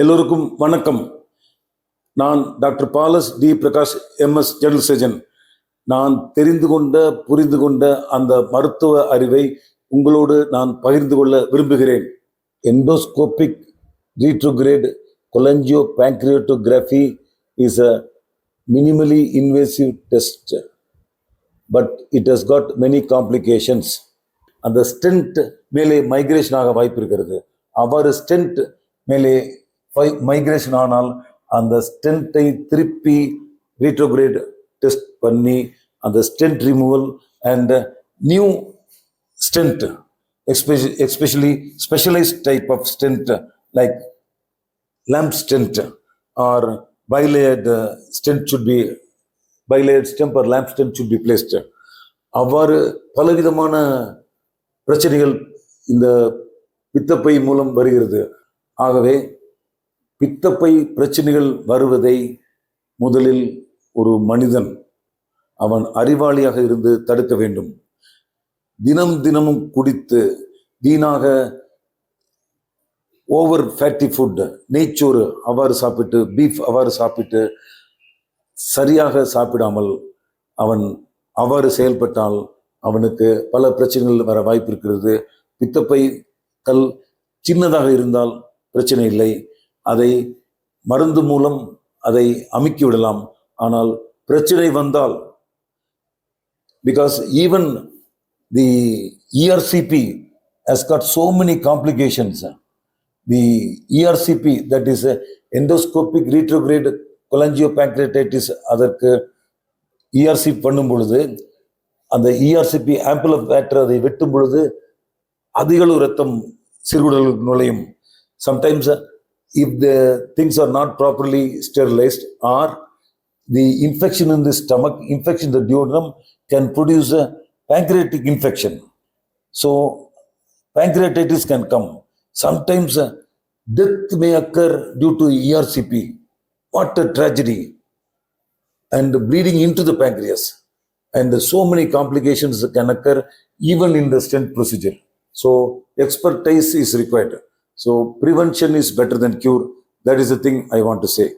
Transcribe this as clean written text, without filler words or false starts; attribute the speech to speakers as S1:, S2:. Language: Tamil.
S1: எல்லோருக்கும் வணக்கம். நான் doctor Palas D Prakash MS general surgeon. நான் புரிந்து கொண்ட அந்த மருத்துவ அறிவை உங்களோடு நான் பகிர்ந்து கொள்ள விரும்புகிறேன். Endoscopic retrograde cholangiopancreatography is a minimally invasive test, but it has got many complications. அந்த ஸ்டென்ட் மேலே மைக்ரேஷன் ஆக வாய்ப்பு இருக்கிறது. அவ்வாறு ஸ்டென்ட் மேலே மைக்ரேஷன் ஆனால் அந்த ஸ்டென்ட்டை திருப்பி ரீட்ரோகிரேட் டெஸ்ட் பண்ணி அந்த stent removal and new stent, especially specialised type of stent like lamp stent or bilayered stent bilayered stem or lamp stent should be placed. அவ்வாறு பலவிதமான பிரச்சனைகள் இந்த பித்தப்பை மூலம் வருகிறது. ஆகவே பித்தப்பை பிரச்சனைகள் வருவதை முதலில் ஒரு மனிதன் அவன் அறிவாளியாக இருந்து தடுக்க வேண்டும். தினமும் குடித்து வீணாக ஓவர் ஃபேட்டி ஃபுட், நெய்ச்சோறு அவ்வாறு சாப்பிட்டு, பீஃப் அவ்வாறு சாப்பிட்டு சரியாக சாப்பிடாமல் அவன் அவ்வாறு செயல்பட்டால் அவனுக்கு பல பிரச்சனைகள் வர வாய்ப்பு இருக்கிறது. பித்தப்பை கல் சின்னதாக இருந்தால் பிரச்சனை இல்லை, அதை மருந்து மூலம் அதை அமுக்கி விடலாம். ஆனால் பிரச்சனை வந்தால், because even the ERCP has got so many complications. The ERCP, that is endoscopic retrograde cholangiopancreatitis, அதற்கு ERCP பண்ணும் பொழுது அந்த ERCP ஆம்பிள் ஆஃப் வேட்டர் அதை வெட்டும் பொழுது அதிகளவு ரத்தம் சிறுகுடலுக்கு நுழையும். Sometimes if the things are not properly sterilized or the infection in the stomach, infection in the duodenum can produce a pancreatic infection. So pancreatitis can come. Sometimes death may occur due to ERCP. What a tragedy. And bleeding into the pancreas. And so many complications can occur even in the stent procedure. So expertise is required. So prevention is better than cure. That is the thing I want to say.